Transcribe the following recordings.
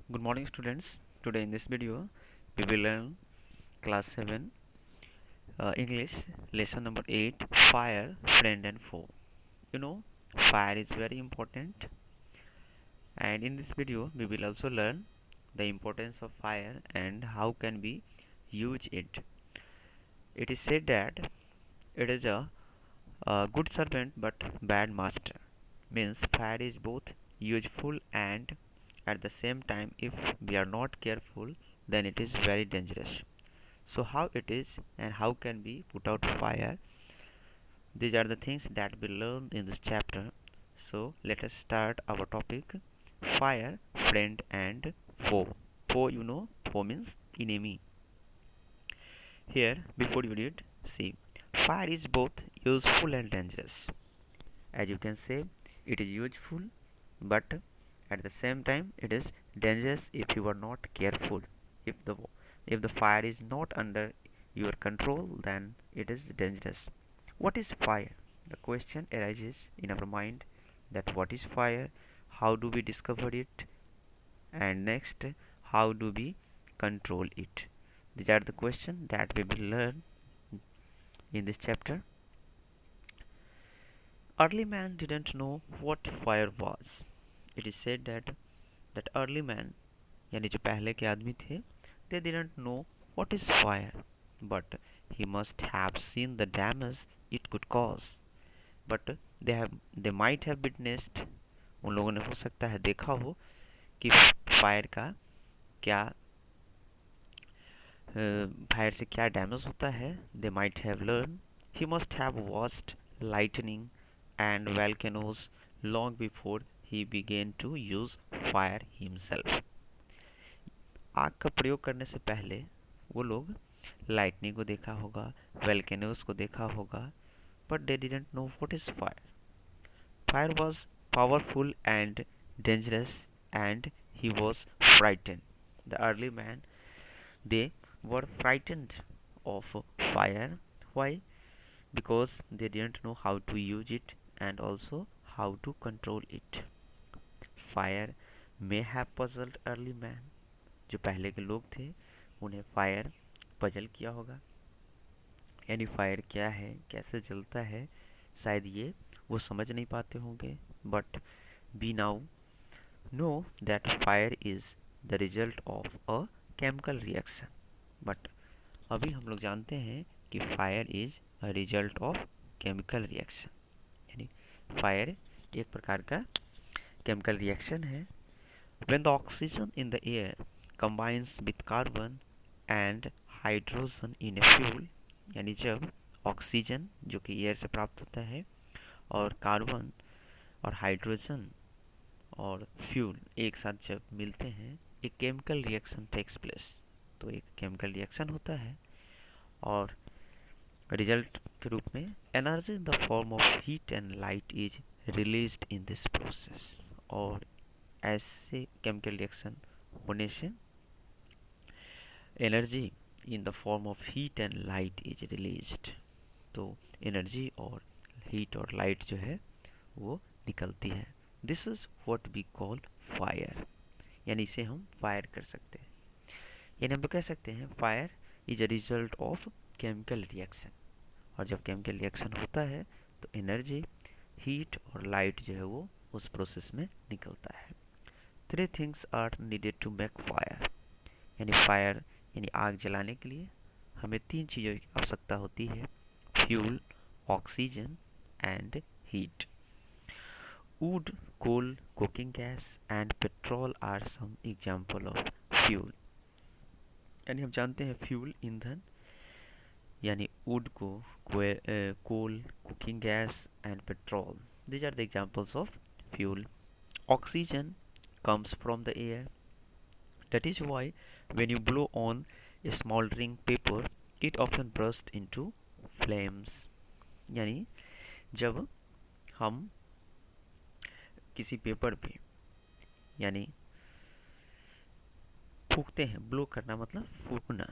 Good morning, students. Today in this video, we will learn class 7 English lesson number 8, fire, friend and foe. Fire is very important, and in this video we will also learn the importance of fire and how can we use it. It is said that it is a good servant but bad master. Means fire is both useful and at the same time, if we are not careful, then it is very dangerous. So how it is and how can we put out fire, these are the things that we learn in this chapter. So let us start our topic: fire, friend and foe. Foe means enemy. Here, before you read, see, fire is both useful and dangerous. As you can say, it is useful, but at the same time it is dangerous if you are not careful. If the if the fire is not under your control, then it is dangerous. What is fire? The question arises in our mind, that what is fire, how do we discover it, and next, how do we control it? These are the questions that we will learn in this chapter. Early man didn't know what fire was. It is said that early man, यानी जो पहले के आदमी थे, they didn't know what is fire, but he must have seen the damage it could cause. But they might have witnessed, उन लोगों ने हो सकता है देखा हो कि फायर का क्या फायर से क्या डैमेज होता है. They might have learned. He must have watched lightning and volcanoes long before he began to use fire himself. आग का प्रयोग करने से पहले वो लोग लाइटनिंग को देखा होगा, वेल्केनोस को देखा होगा, but they didn't know what is fire. Fire was powerful and dangerous and he was frightened. The early man, they were frightened of fire. Why? Because they didn't know how to use it and also how to control it. Fire may have puzzled early man. जो पहले के लोग थे, उन्हें fire puzzle किया होगा. यानी fire क्या है, कैसे जलता है, शायद ये वो समझ नहीं पाते होंगे. But we now know that fire is the result of a chemical reaction. But अभी हम लोग जानते हैं कि fire is a result of chemical reaction. यानी फायर एक प्रकार का केमिकल रिएक्शन है. When the oxygen in the air combines with carbon and hydrogen in a fuel. यानी जब ऑक्सीजन जो कि एयर से प्राप्त होता है और कार्बन और हाइड्रोजन और फ्यूल एक साथ जब मिलते हैं, एक केमिकल रिएक्शन टेक्स प्लेस. तो एक केमिकल रिएक्शन होता है और रिजल्ट के रूप में energy in the form of heat and light is released in this process. और ऐसे केमिकल रिएक्शन होने से energy in the form of heat and light is released. तो एनर्जी और हीट और लाइट जो है वो निकलती है. This is what we call fire. यानी इसे हम फायर कर सकते हैं. यानी हम लोग कह सकते हैं fire is a result of chemical reaction. और जब केमिकल रिएक्शन होता है तो एनर्जी, हीट और लाइट जो है वो उस प्रोसेस में निकलता है. 3 things are needed to make fire. यानी फायर यानी आग जलाने के लिए हमें 3 चीज़ों की आवश्यकता होती है: fuel, oxygen and heat. Wood, coal, cooking gas and petrol are some example of fuel. यानी हम जानते हैं फ्यूल ईंधन, यानी वुड को coal, cooking gas and petrol. These are the examples of fuel. Oxygen comes from the air. That is why when you blow on a smoldering paper, it often bursts into flames. यानी जब हम किसी paper पे यानी फूकते हैं, blow करना मतलब फूकना,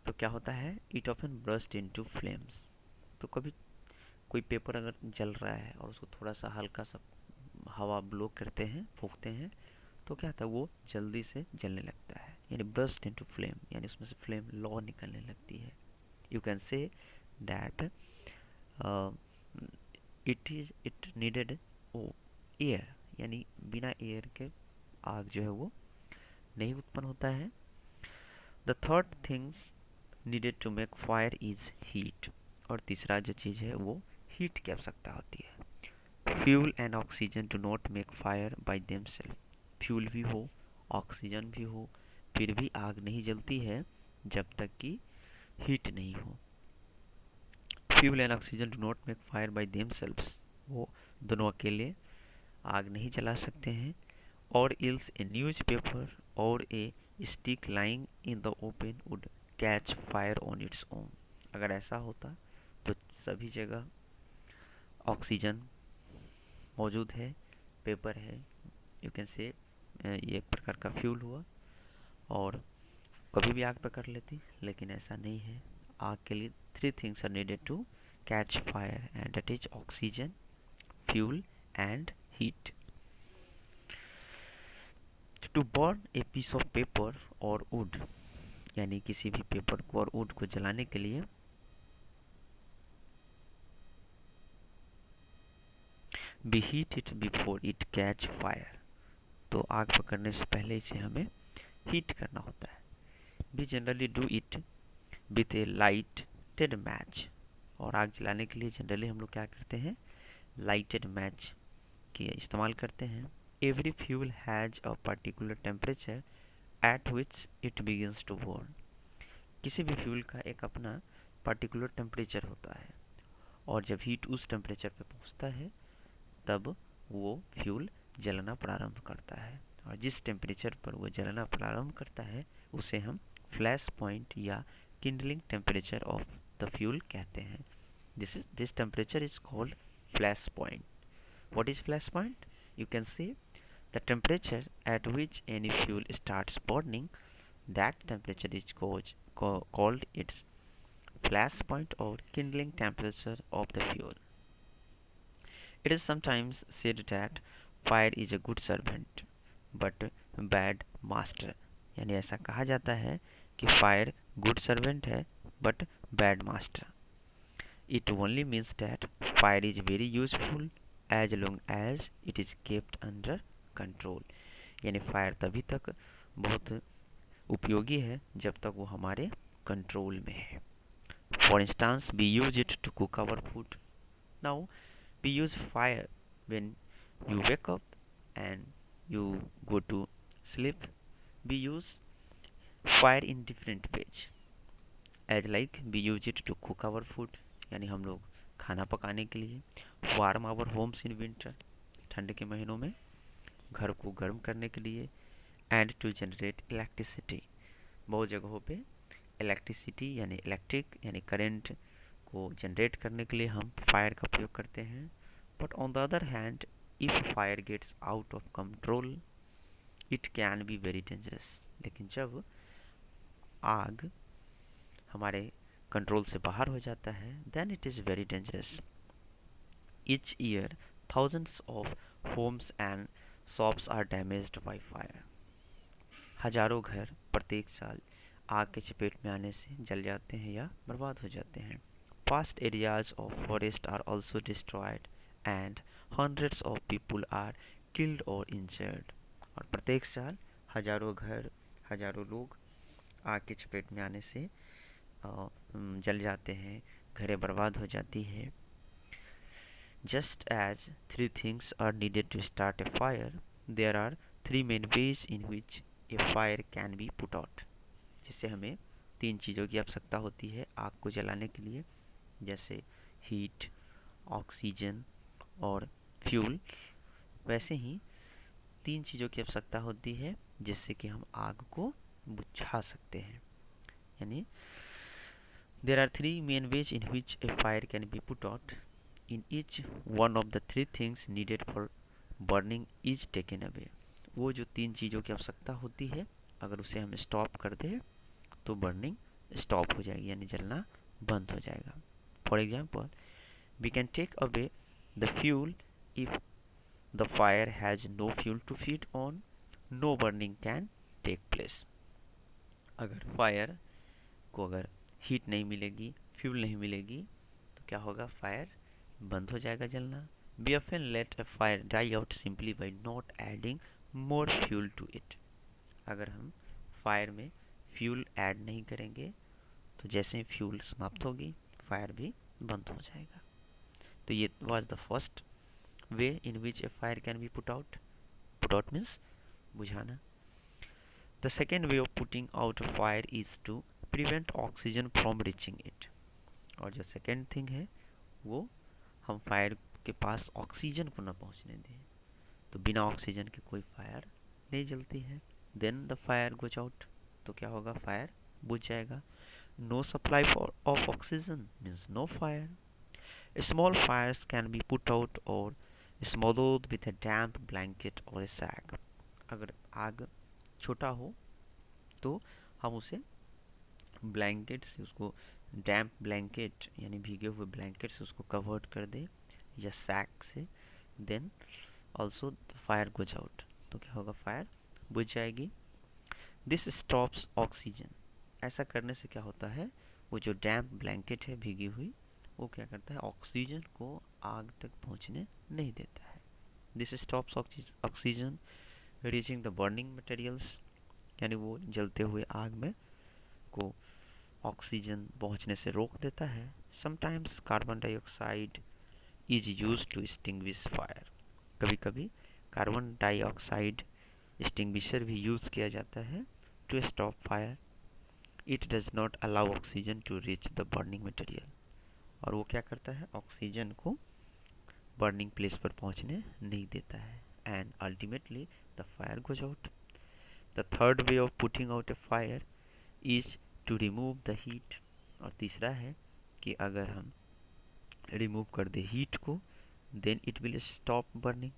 तो क्या होता है? It often burst into flames. तो कभी कोई पेपर अगर जल रहा है और उसको थोड़ा सा हल्का सा हवा ब्लो करते हैं, फूकते हैं, तो क्या होता है, वो जल्दी से जलने लगता है, यानी बर्स्ट इनटू फ्लेम, यानी उसमें से फ्लेम लौ निकलने लगती है। You can say that it needed air, यानी बिना एयर के आग जो है वो नहीं उत्पन्न होता है। The third things needed to make fire is heat, और तीसरा जो चीज़ है वो हीट की आवश्यकता होती है। Fuel and oxygen do not make fire by themself, fuel भी हो ऑक्सीजन भी हो फिर भी आग नहीं जलती है जब तक कि हीट नहीं हो। Fuel and oxygen do not make fire by themselves, वो दोनों अकेले आग नहीं जला सकते हैं। और इल्स ए न्यूज पेपर और ए stick lying in the open would catch fire on its own, अगर ऐसा होता तो सभी जगह ऑक्सीजन मौजूद है, पेपर है, यू कैन से ये एक प्रकार का फ्यूल हुआ और कभी भी आग पकड़ लेती, लेकिन ऐसा नहीं है। आग के लिए three things are needed to catch fire and that is oxygen, fuel and heat. To burn a piece of paper और वुड, यानी किसी भी पेपर को और वुड को जलाने के लिए B heat it before it catch fire, तो आग पकड़ने से पहले इसे हमें हीट करना होता है। We generally do it with a lighted match, और आग जलाने के लिए जनरली हम लोग क्या करते हैं, लाइटेड मैच की इस्तेमाल करते हैं। Every fuel has a particular temperature at which it begins to burn, किसी भी फ्यूल का एक अपना पर्टिकुलर टेम्परेचर होता है, और जब हीट उस टेम्परेचर पे पहुंचता है तब वो फ्यूल जलना प्रारंभ करता है, और जिस टेम्परेचर पर वो जलना प्रारंभ करता है उसे हम फ्लैश पॉइंट या Kindling temperature of the fuel कहते हैं। This temperature is called flash point. What is flash point? You can say the temperature at which any fuel starts burning, that temperature is called its flash point or kindling temperature of the fuel. It is sometimes said that fire is a good servant but bad master, यानी ऐसा कहा जाता है कि fire good servant है but bad master. It only means that fire is very useful as long as it is kept under control, यानी fire तभी तक बहुत उपयोगी है जब तक वो हमारे कंट्रोल में है। For instance we use it to cook our food. Now we use fire when you wake up and you go to sleep. We use fire in different ways, as like we use it to cook our food, यानी हम लोग खाना पकाने के लिए, warm our homes in winter, ठंड के महीनों में घर को गर्म करने के लिए, एंड टू जनरेट इलेक्ट्रिसिटी, बहुत जगहों पे इलेक्ट्रिसिटी यानी इलेक्ट्रिक यानी करंट को जनरेट करने के लिए हम फायर का प्रयोग करते हैं। But on the other hand, if fire gets out of control, it can be very dangerous. लेकिन जब आग हमारे कंट्रोल से बाहर हो जाता है, then it is very dangerous. Each year, thousands of homes and shops are damaged by fire. हजारों घर प्रत्येक साल आग के चपेट में आने से जल जाते हैं या बर्बाद हो जाते हैं। Vast areas of forest are also destroyed and hundreds of people are killed or injured. और प्रत्येक साल हजारों घर, हजारों लोग आग की चपेट में आने से जल जाते हैं, घरें बर्बाद हो जाती है। Just as three things are needed to start a fire, there are three main ways in which a fire can be put out. जिससे हमें तीन चीज़ों की आवश्यकता होती है आग को जलाने के लिए, जैसे हीट, ऑक्सीजन और फ्यूल। वैसे ही तीन चीज़ों की आवश्यकता होती है जिससे कि हम आग को बुझा सकते हैं, यानी there are three main ways in which a fire can be put out. In each one of the three things needed for burning is taken away. वो जो तीन चीज़ों की आवश्यकता होती है अगर उसे हम स्टॉप कर दें तो बर्निंग स्टॉप हो जाएगी, यानी जलना बंद हो जाएगा। For example, we can take away the fuel if the fire has no fuel to feed on, no burning can take place. अगर फायर को अगर हीट नहीं मिलेगी, फ्यूल नहीं मिलेगी, तो क्या होगा, फायर बंद हो जाएगा जलना। We often let a fire die out simply by not adding more fuel to it. अगर हम फायर में फ्यूल ऐड नहीं करेंगे तो जैसे ही फ्यूल समाप्त होगी फायर भी बंद हो जाएगा। तो ये was the first way in which a fire can be put out. Put out means बुझाना। The second way of putting out a fire is to prevent oxygen from reaching it. और जो second thing है वो हम fire के पास oxygen को ना पहुंचने दें। तो बिना ऑक्सीजन के कोई फायर नहीं जलती है। Then the fire goes out, तो क्या होगा, फायर बुझ जाएगा। No supply of oxygen means no fire. Small fires can be put out और smothered with A damp blanket और ए सैक। अगर आग छोटा हो तो हम उसे ब्लैंकेट से, उसको डैम्प ब्लैंकेट यानी भीगे हुए ब्लैंकेट से उसको कवर्ड कर दे या सैक से। Then also fire goes out, तो क्या होगा, फायर बुझ जाएगी। This stops oxygen. ऐसा करने से क्या होता है, वो जो डैम्प ब्लैंकेट है भीगी हुई, वो क्या करता है, ऑक्सीजन को आग तक पहुंचने नहीं देता है। This stops oxygen reaching the burning materials, यानी वो जलते हुए आग में को ऑक्सीजन पहुंचने से रोक देता है। Sometimes carbon dioxide is used to extinguish fire. कभी कभी कार्बन डाइऑक्साइड एक्सटिंग्विशर भी यूज़ किया जाता है to stop fire. It does not allow oxygen to reach the burning material. और वो क्या करता है, ऑक्सीजन को बर्निंग प्लेस पर पहुंचने नहीं देता है। And ultimately the fire goes out. The third way of putting out a fire is to remove the heat. और तीसरा है कि अगर हम रिमूव कर दे हीट को, then it will stop burning.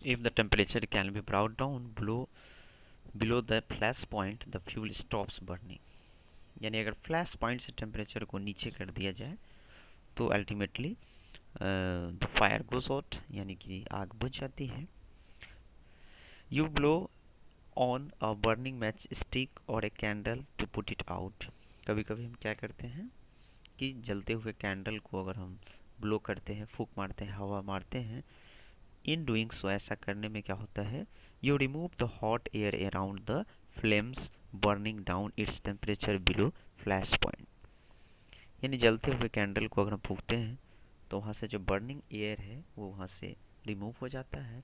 If the temperature can be brought down below the flash point, the fuel stops burning. यानी अगर फ्लैश पॉइंट से टेम्परेचर को नीचे कर दिया जाए तो ultimately the fire goes out, यानी कि आग बुझ जाती है। You blow on a burning matchstick और a candle to put it out. कभी कभी हम क्या करते हैं कि जलते हुए कैंडल को अगर हम ब्लो करते हैं, फूंक मारते हैं, हवा मारते हैं, इन डूइंग सो ऐसा करने में क्या होता है, you remove the hot air around the flames burning down its temperature below flash point. यानी जलते हुए कैंडल को अगर हम फूकते हैं तो वहाँ से जो बर्निंग एयर है वो वहाँ से रिमूव हो जाता है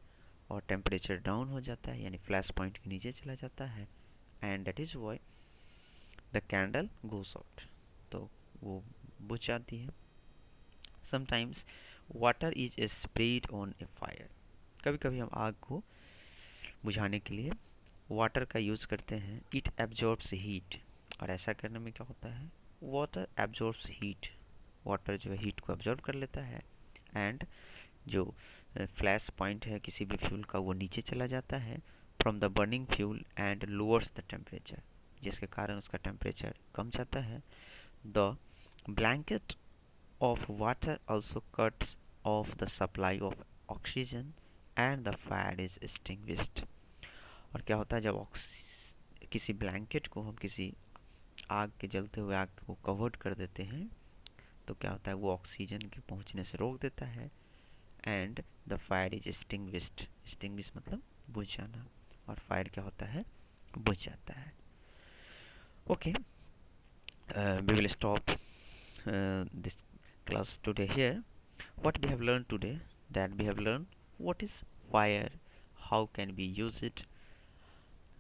और टेम्परेचर डाउन हो जाता है, यानी फ्लैश पॉइंट के नीचे चला जाता है। And that is why the candle goes out, तो वो बुझ जाती है। Sometimes water is spread on A fire. कभी कभी हम आग को बुझाने के लिए वाटर का यूज़ करते हैं। It absorbs heat. और ऐसा करने में क्या होता है, वाटर एब्जॉर्ब्स हीट, वाटर जो है हीट को एब्जॉर्ब कर लेता है। एंड जो फ्लैश पॉइंट है किसी भी फ्यूल का वो नीचे चला जाता है from the burning fuel and lowers the temperature, जिसके कारण उसका टेम्परेचर कम जाता है। The blanket of water also cuts off the supply of oxygen and the fire is extinguished। और क्या होता है, जब किसी ब्लैंकेट को हम किसी आग के जलते हुए आग को कवर्ड कर देते हैं तो क्या होता है, वो ऑक्सीजन के पहुंचने से रोक देता है। And the fire is extinguished. Extinguish मतलब बुझ जाना, और फायर क्या होता है, बुझ जाता है। Okay, we will stop this class today here. What we have learned today, that we have learned what is fire, how can we use it.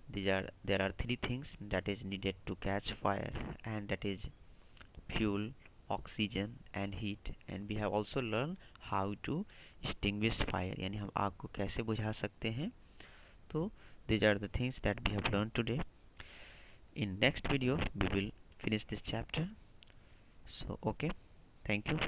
There are three things that is needed to catch fire, and that is fuel, oxygen and heat. And we have also learned how to extinguish fire, यानी हम आग को कैसे बुझा सकते हैं। तो these are the things that we have learned today. In next video we will finish this chapter. So okay, thank you.